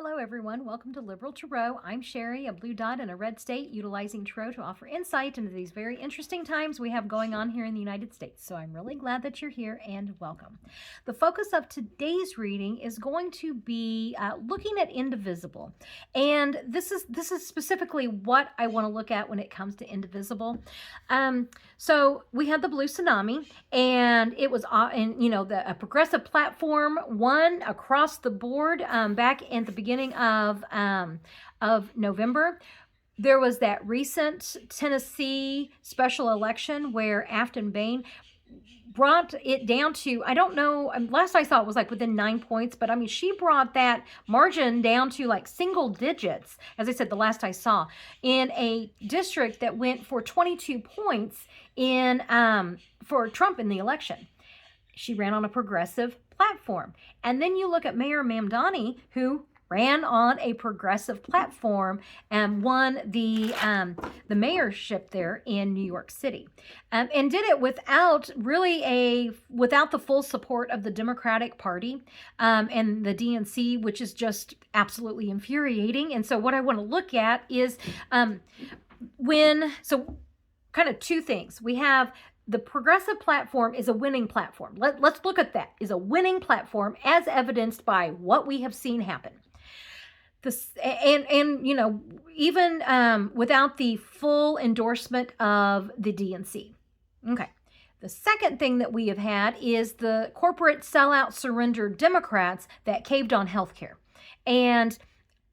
Hello, everyone. Welcome to Liberal Tarot. I'm Sherry, a blue dot in a red state, utilizing tarot to offer insight into these very interesting times we have going on here in the United States. So I'm really glad that you're here and welcome. The focus of today's reading is going to be looking at Indivisible, and this is specifically what I want to look at when it comes to Indivisible. So we had the blue tsunami, and it was a progressive platform won across the board back at the beginning of November. There was that recent Tennessee special election where Afton Bain brought it down to, I don't know, last I saw it was like within 9 points, but I mean, she brought that margin down to like single digits, as I said, the last I saw, in a district that went for 22 points in for Trump in the election. She ran on a progressive platform. And then you look at Mayor Mamdani, who ran on a progressive platform and won the mayorship there in New York City, and did it without the full support of the Democratic Party and the DNC, which is just absolutely infuriating. And so what I want to look at is kind of two things. We have the progressive platform is a winning platform. Let's look at that. Is a winning platform as evidenced by what we have seen happen. Even without the full endorsement of the DNC. Okay. The second thing that we have had is the corporate sellout surrender Democrats that caved on healthcare. And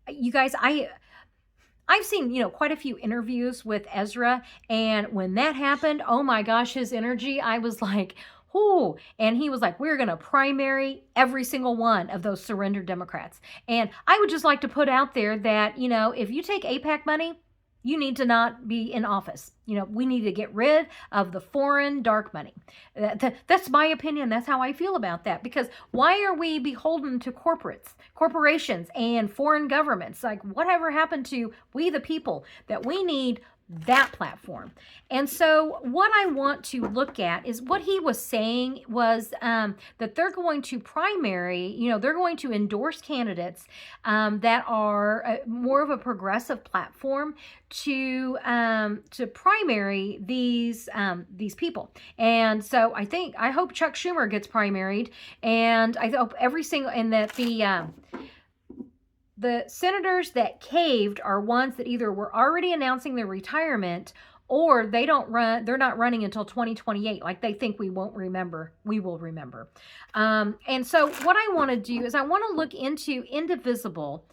you guys, I've seen, quite a few interviews with Ezra, and when that happened, oh my gosh, his energy, I was like, ooh, and he was like, we're going to primary every single one of those surrender Democrats. And I would just like to put out there that, if you take AIPAC money, you need to not be in office. We need to get rid of the foreign dark money. That's my opinion. That's how I feel about that. Because why are we beholden to corporations, and foreign governments? Like, whatever happened to we the people? That we need that platform. And so what I want to look at is what he was saying was that they're going to they're going to endorse candidates that are more of a progressive platform to primary these people. And so I hope Chuck Schumer gets primaried, and I hope the senators that caved are ones that either were already announcing their retirement, or they're not running until 2028. Like, they think we won't remember. We will remember. And so what I want to do is I want to look into Indivisible.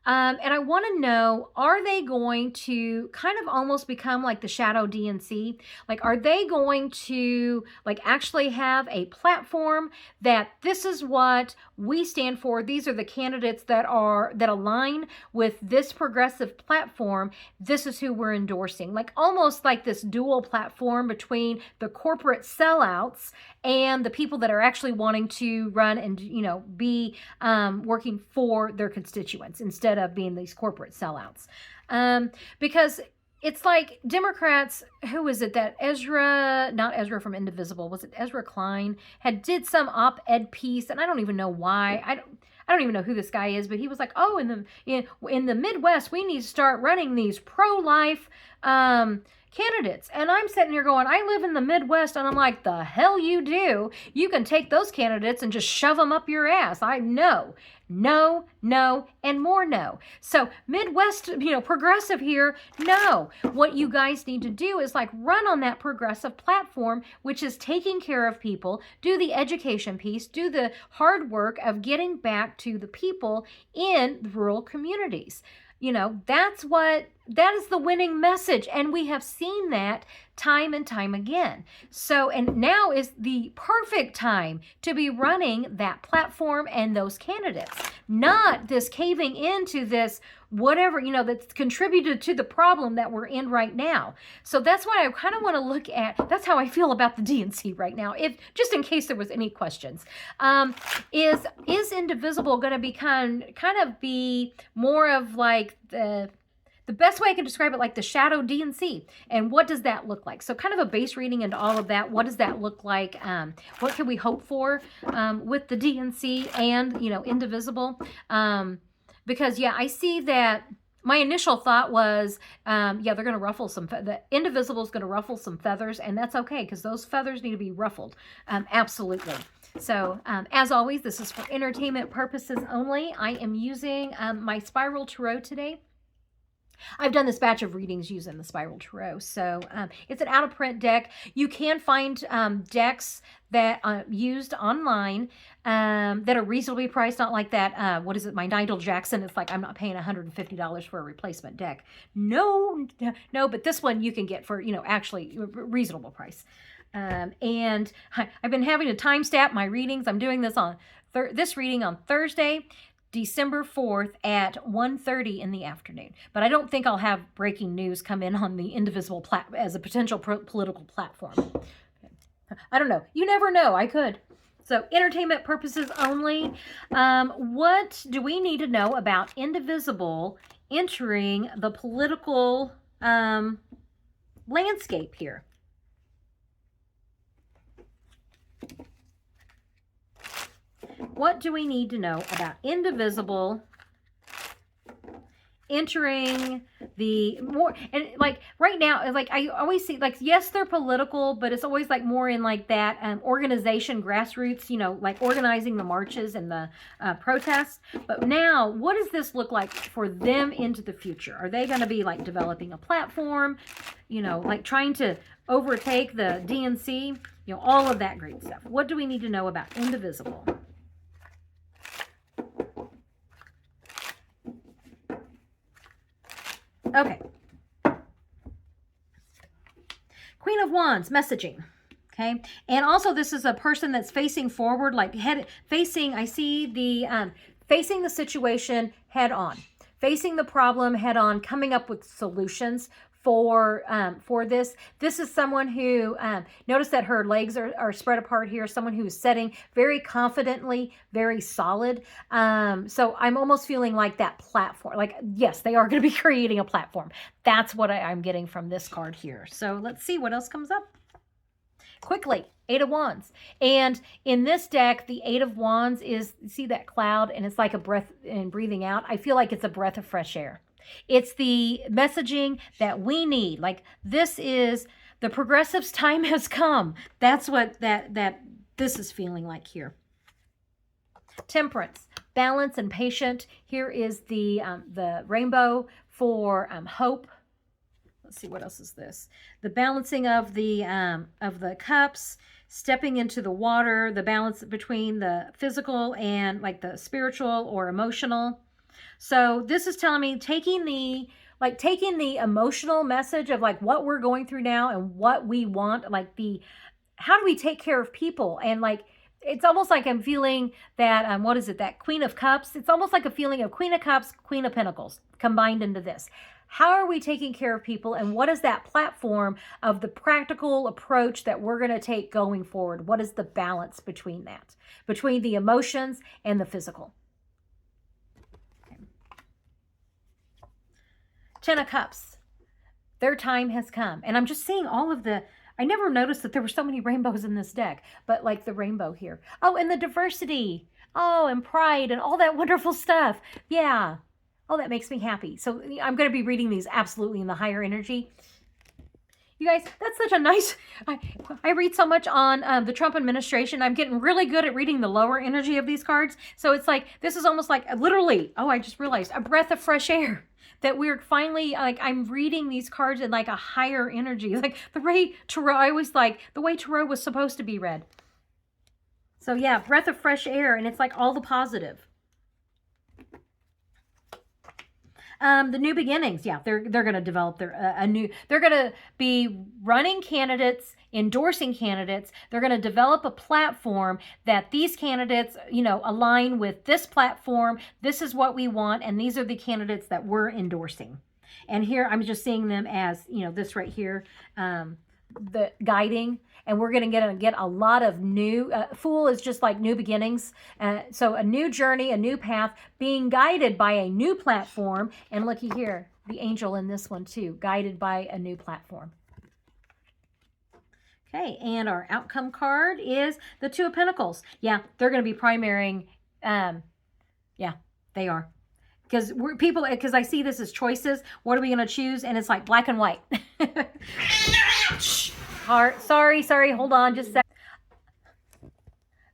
And I want to know, are they going to kind of almost become like the shadow DNC? Like, are they going to actually have a platform that this is what we stand for? These are the candidates that align with this progressive platform. This is who we're endorsing. Like, almost like this dual platform between the corporate sellouts and the people that are actually wanting to run and be working for their constituents instead of being these corporate sellouts. Because it's like Democrats, who is it that not Ezra from Indivisible, was it Ezra Klein, did some op-ed piece, and I don't even know why. I don't even know who this guy is, but he was like, oh, in the Midwest, we need to start running these pro-life candidates. And I'm sitting here going, I live in the Midwest, and I'm like, the hell you do. You can take those candidates and just shove them up your ass. No, and more no. So Midwest, progressive here, no. What you guys need to do is run on that progressive platform, which is taking care of people, do the education piece, do the hard work of getting back to the people in the rural communities. That is the winning message. And we have seen that time and time again. So, and now is the perfect time to be running that platform and those candidates, not this caving into this whatever, that's contributed to the problem that we're in right now. So that's why I kind of want to look at, that's how I feel about the DNC right now. Just in case there was any questions, is Indivisible going to become be more of like the best way I can describe it, like the shadow DNC. And what does that look like? So kind of a base reading into all of that. What does that look like? What can we hope for with the DNC and, Indivisible? Because, yeah, I see that. My initial thought was, yeah, they're going to ruffle the Indivisible is going to ruffle some feathers, and that's okay because those feathers need to be ruffled. Absolutely. So, as always, this is for entertainment purposes only. I am using my Spiral Tarot today. I've done this batch of readings using the Spiral Tarot. So it's an out-of-print deck. You can find decks that used online that are reasonably priced, not like that, what is it, my Nigel Jackson. It's like I'm not paying $150 for a replacement deck. No, but this one you can get for, actually reasonable price. And I've been having to time stamp my readings. I'm doing this on this reading on Thursday, December 4th at 1:30 in the afternoon. But I don't think I'll have breaking news come in on the Indivisible as a potential political platform. I don't know. You never know. I could. So entertainment purposes only. What do we need to know about Indivisible entering the political landscape here? What do we need to know about Indivisible entering the more, and like right now, like I always see, like, yes, they're political, but it's always like more in like that organization, grassroots, like organizing the marches and the protests. But now, what does this look like for them into the future? Are they going to be like developing a platform, like trying to overtake the DNC, all of that great stuff? What do we need to know about Indivisible? Okay. Queen of Wands, messaging. Okay. And also this is a person that's facing forward, like facing, I see the, facing the situation head on, facing the problem head on, coming up with solutions for this. This is someone who, notice that her legs are spread apart here, someone who's setting very confidently, very solid. So I'm almost feeling like that platform, like, yes, they are going to be creating a platform. That's what I'm getting from this card here. So let's see what else comes up. Quickly, Eight of Wands. And in this deck, the Eight of Wands is, see that cloud, and it's like a breath and breathing out. I feel like it's a breath of fresh air. It's the messaging that we need. Like, this is the progressives' time has come. That's what that this is feeling like here. Temperance, balance, and patient. Here is the rainbow for hope. Let's see, what else is this? The balancing of the cups, stepping into the water, the balance between the physical and like the spiritual or emotional. So this is telling me taking the emotional message of like what we're going through now and what we want, like how do we take care of people? And like, it's almost like I'm feeling that, what is it? That Queen of Cups. It's almost like a feeling of Queen of Cups, Queen of Pentacles combined into this. How are we taking care of people? And what is that platform of the practical approach that we're going to take going forward? What is the balance between that, between the emotions and the physical? Ten of Cups. Their time has come. And I'm just seeing all of I never noticed that there were so many rainbows in this deck, but like the rainbow here. Oh, and the diversity. Oh, and pride and all that wonderful stuff. Yeah. Oh, that makes me happy. So I'm going to be reading these absolutely in the higher energy. You guys, that's such a nice, I read so much on the Trump administration. I'm getting really good at reading the lower energy of these cards. So it's like, this is almost like literally, oh, I just realized, a breath of fresh air. That we're finally, like, I'm reading these cards in like a higher energy. Like the way Tarot, I always like the way Tarot was supposed to be read. So yeah, breath of fresh air, and it's like all the positive. The new beginnings, yeah, they're going to develop they're going to be running candidates, endorsing candidates. They're going to develop a platform that these candidates, align with this platform. This is what we want, and these are the candidates that we're endorsing. And here I'm just seeing them as, this right here, the guiding. And we're going to get a lot of new, Fool is just like new beginnings. So a new journey, a new path, being guided by a new platform. And looky here, the angel in this one too, guided by a new platform. Okay, and our outcome card is the Two of Pentacles. Yeah, they're going to be primarying. Yeah, they are. Because I see this as choices. What are we going to choose? And it's like black and white. Sorry. Hold on just a second.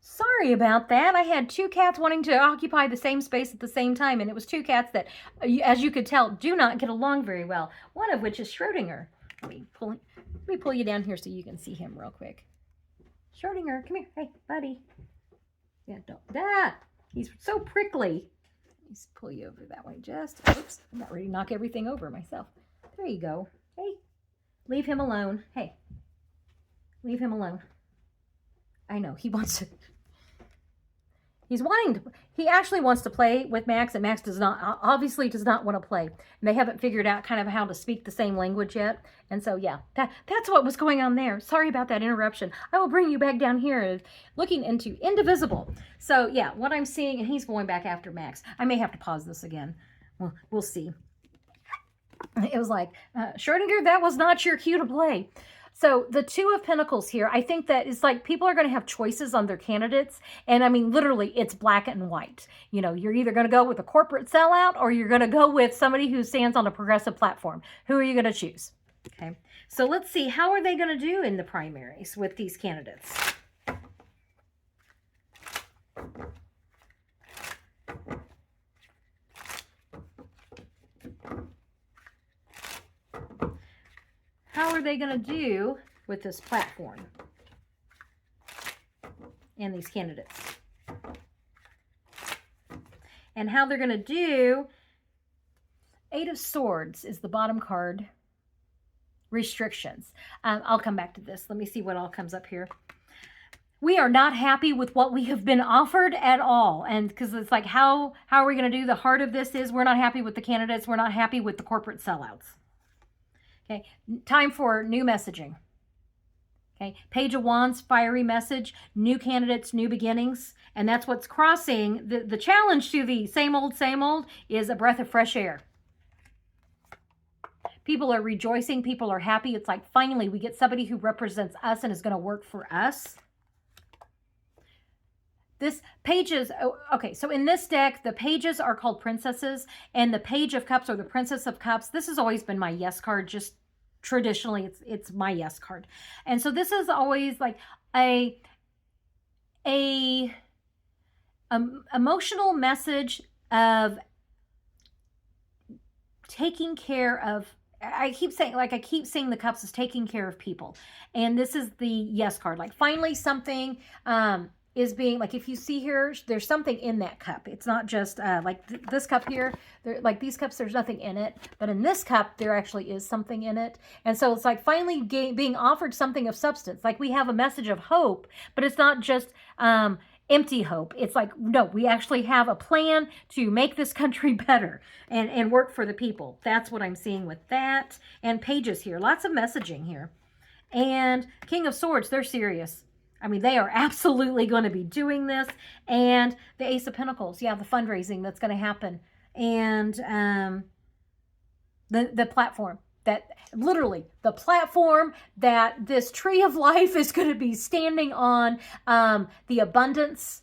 Sorry about that. I had two cats wanting to occupy the same space at the same time, and it was two cats that, as you could tell, do not get along very well. One of which is Schrodinger. Let me pull you down here so you can see him real quick. Schrodinger, come here. Hey, buddy. Yeah, don't. He's so prickly. Let's pull you over that way. Oops, I'm not ready to knock everything over myself. There you go. Hey, leave him alone. Hey, leave him alone. I know, he actually wants to play with Max, and Max obviously does not want to play. And they haven't figured out kind of how to speak the same language yet. And so, yeah, that's what was going on there. Sorry about that interruption. I will bring you back down here looking into Indivisible. So, yeah, what I'm seeing, and he's going back after Max. I may have to pause this again. We'll see. It was like, Schrodinger, that was not your cue to play. So the Two of Pentacles here, I think that it's like people are going to have choices on their candidates. And I mean, literally, it's black and white. You know, you're either going to go with a corporate sellout or you're going to go with somebody who stands on a progressive platform. Who are you going to choose? Okay. So let's see, how are they going to do in the primaries with these candidates? How are they going to do with this platform and these candidates? And how they're going to do, Eight of Swords is the bottom card. Restrictions. I'll come back to this. Let me see what all comes up here. We are not happy with what we have been offered at all. And because it's like, how are we going to do? The heart of this is we're not happy with the candidates. We're not happy with the corporate sellouts. Okay, time for new messaging. Okay, Page of Wands, fiery message, new candidates, new beginnings. And that's what's crossing. The challenge to the same old is a breath of fresh air. People are rejoicing. People are happy. It's like, finally, we get somebody who represents us and is going to work for us. This pages, okay, so in this deck, the pages are called princesses, and the Page of Cups or the Princess of Cups. This has always been my yes card. Just traditionally, it's my yes card. And so this is always like a emotional message of taking care of, I keep seeing the cups as taking care of people. And this is the yes card. Like, finally something is being, like, if you see here, there's something in that cup. It's not just this cup here. Like these cups, there's nothing in it. But in this cup, there actually is something in it. And so it's like finally being offered something of substance. Like, we have a message of hope, but it's not just empty hope. It's like, no, we actually have a plan to make this country better and work for the people. That's what I'm seeing with that. And pages here, lots of messaging here. And King of Swords, they're serious. I mean, they are absolutely going to be doing this. And the Ace of Pentacles, yeah, the fundraising that's going to happen. And the platform, that literally the platform that this tree of life is going to be standing on, the abundance.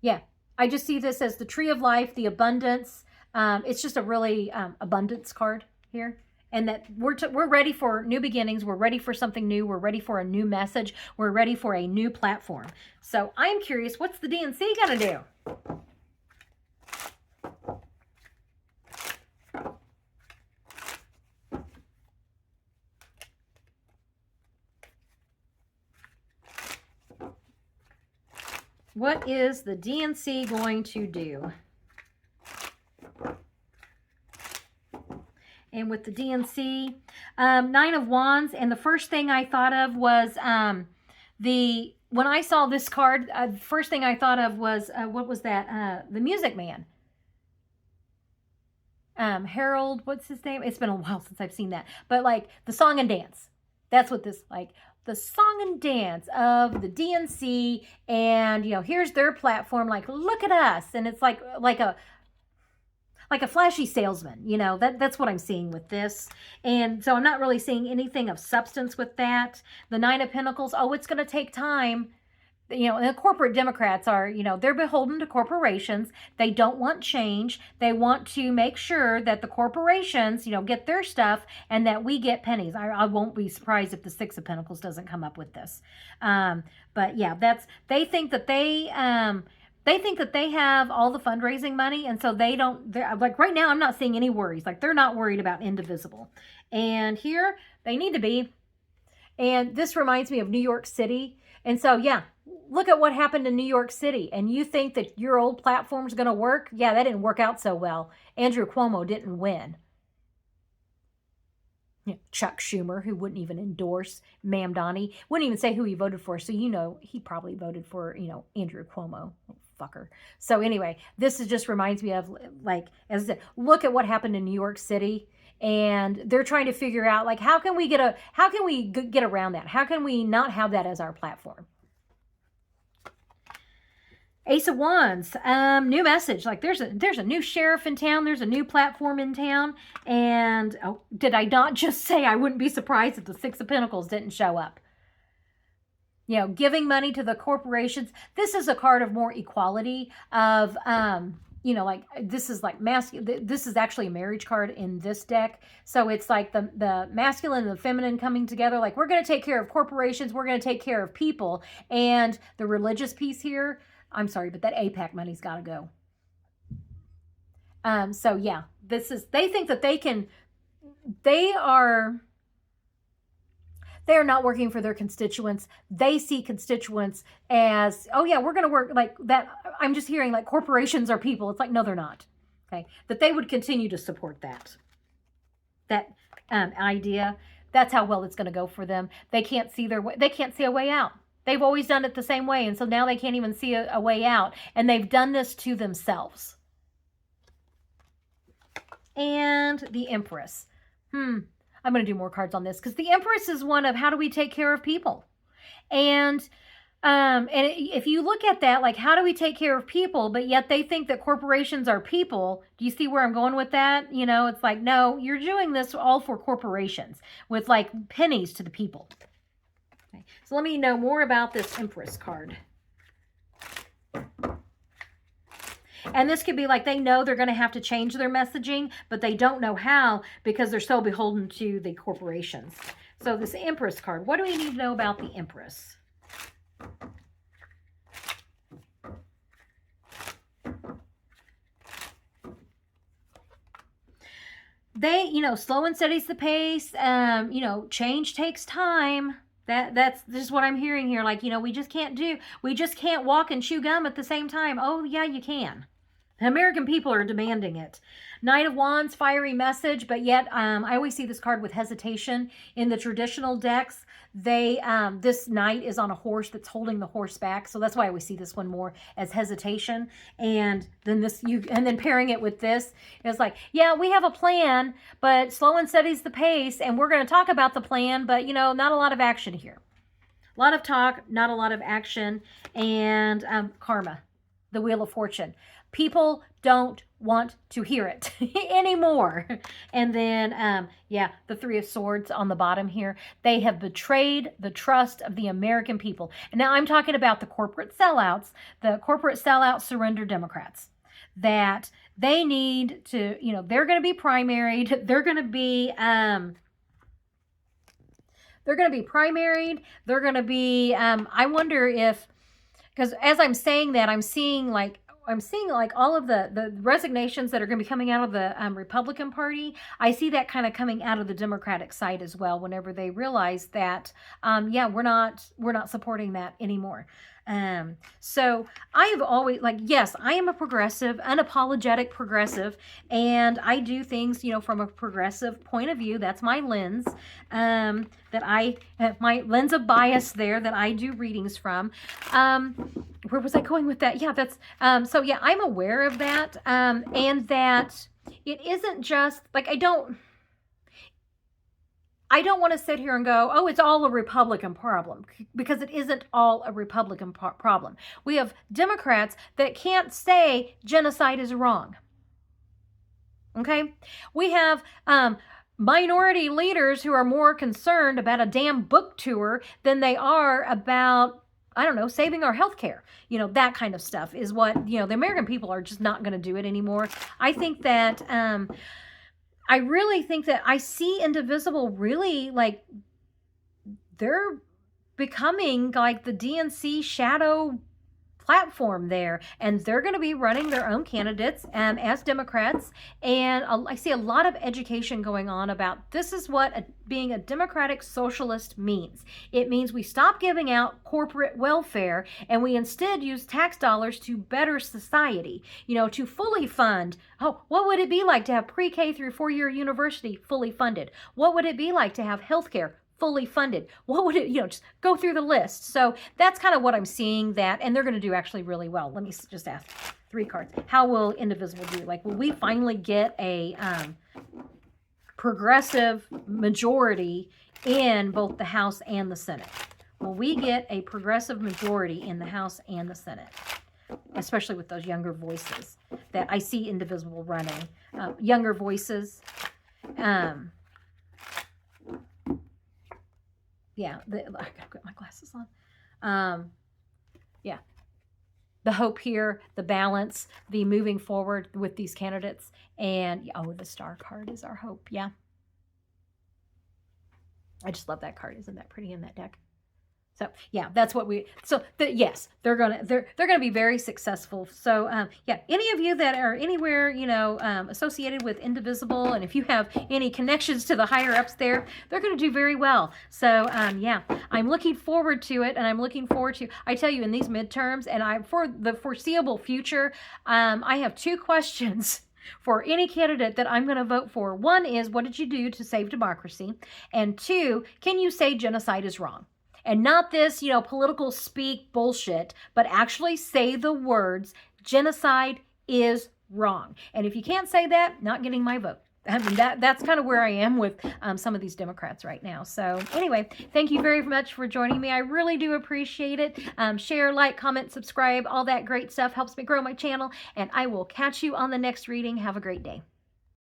Yeah, I just see this as the tree of life, the abundance. It's just a really abundance card here. And that we're ready for new beginnings. We're ready for something new. We're ready for a new message. We're ready for a new platform. So I'm curious, what's the DNC going to do? What is the DNC going to do? And with the DNC, Nine of Wands, and the first thing I thought of was when I saw this card, the first thing I thought of was, what was that? The Music Man. Harold, what's his name? It's been a while since I've seen that. But like the song and dance. That's what this, like, the song and dance of the DNC. And, you know, here's their platform. Like, look at us. And it's like a flashy salesman, you know, that's what I'm seeing with this. And so I'm not really seeing anything of substance with that. The Nine of Pentacles, oh, it's going to take time. the corporate Democrats are, they're beholden to corporations. They don't want change. They want to make sure that the corporations, get their stuff and that we get pennies. I won't be surprised if the Six of Pentacles doesn't come up with this. But yeah, they think that they think that they have all the fundraising money, and so they're like, right now I'm not seeing any worries. Like, they're not worried about Indivisible. And here they need to be. And this reminds me of New York City. And so, yeah, look at what happened in New York City. And you think that your old platform's going to work? Yeah, that didn't work out so well. Andrew Cuomo didn't win. Chuck Schumer, who wouldn't even endorse Mamdani, wouldn't even say who he voted for. So, he probably voted for, Andrew Cuomo. Fucker. So anyway, this just reminds me of, like, as I said, look at what happened in New York City. And they're trying to figure out, like, how can we get around that? How can we not have that as our platform? Ace of Wands, new message. Like, there's a new sheriff in town. There's a new platform in town. And did I not just say I wouldn't be surprised if the Six of Pentacles didn't show up? Giving money to the corporations. This is a card of more equality of, like, this is like this is actually a marriage card in this deck. So it's like the masculine and the feminine coming together. Like, we're going to take care of corporations. We're going to take care of people. And the religious piece here, I'm sorry, but that APAC money's got to go. So yeah, they think that they're not working for their constituents. They see constituents as, oh yeah, we're going to work like that. I'm just hearing like corporations are people. It's like, no, they're not. Okay. That they would continue to support that idea. That's how well it's going to go for them. They can't see they can't see a way out. They've always done it the same way. And so now they can't even see a way out. And they've done this to themselves. And the Empress. I'm going to do more cards on this because the Empress is one of, how do we take care of people? And if you look at that, like, how do we take care of people? But yet they think that corporations are people. Do you see where I'm going with that? It's like, no, you're doing this all for corporations with like pennies to the people. Okay. So let me know more about this Empress card. And this could be like, they know they're going to have to change their messaging, but they don't know how because they're so beholden to the corporations. So this Empress card, what do we need to know about the Empress? They, slow and steady's the pace. Change takes time. That's just what I'm hearing here. Like, we just can't walk and chew gum at the same time. Oh yeah, you can. American people are demanding it. Knight of Wands, fiery message, but yet I always see this card with hesitation. In the traditional decks, this knight is on a horse that's holding the horse back, so that's why I always see this one more as hesitation. And then pairing it with this, it's like, yeah, we have a plan, but slow and steady's the pace, and we're going to talk about the plan, but not a lot of action here. A lot of talk, not a lot of action. And karma, the Wheel of Fortune. People don't want to hear it anymore. And then, the Three of Swords on the bottom here. They have betrayed the trust of the American people. And now I'm talking about the corporate sellouts, surrender Democrats. That they need to, they're going to be primaried. They're going to be, I wonder if, because as I'm saying that, I'm seeing like all of the resignations that are going to be coming out of the Republican Party. I see that kind of coming out of the Democratic side as well, whenever they realize that, we're not supporting that anymore. So I have always, yes, I am a progressive, unapologetic progressive, and I do things, from a progressive point of view. That's my lens, my lens of bias there that I do readings from. Where was I going with that? Yeah, that's, I'm aware of that, and that it isn't just, like, I don't want to sit here and go, oh, it's all a Republican problem, because it isn't all a Republican problem. We have Democrats that can't say genocide is wrong. Okay? We have minority leaders who are more concerned about a damn book tour than they are about I don't know, saving our health care. That kind of stuff is what, the American people are just not going to do it anymore. I think that, I really think that I see Indivisible really like they're becoming like the DNC shadow platform there, and they're going to be running their own candidates as Democrats. And I see a lot of education going on about this is what being a democratic socialist means. It means we stop giving out corporate welfare and we instead use tax dollars to better society, to fully fund. Oh, what would it be like to have pre-K through 4-year university fully funded? What would it be like to have healthcare fully funded? What would it, just go through the list. So that's kind of what I'm seeing that, and they're going to do actually really well. Let me just ask 3 cards. How will Indivisible do? Like, will we finally get a progressive majority in both the House and the Senate? Will we get a progressive majority in the House and the Senate? Especially with those younger voices that I see Indivisible running. Younger voices. Yeah, I gotta put my glasses on. Yeah, the hope here, the balance, the moving forward with these candidates, and the star card is our hope. Yeah, I just love that card. Isn't that pretty in that deck? So yeah, that's what yes, they're gonna be very successful. So yeah, any of you that are anywhere associated with Indivisible, and if you have any connections to the higher ups there, they're gonna do very well. So yeah, I'm looking forward to it, and I'm looking forward to. I tell you, in these midterms, and for the foreseeable future, I have 2 questions for any candidate that I'm going to vote for. One is, what did you do to save democracy? And 2, can you say genocide is wrong? And not this, political speak bullshit, but actually say the words, genocide is wrong. And if you can't say that, not getting my vote. I mean, that's kind of where I am with some of these Democrats right now. So anyway, thank you very much for joining me. I really do appreciate it. Share, like, comment, subscribe, all that great stuff helps me grow my channel. And I will catch you on the next reading. Have a great day.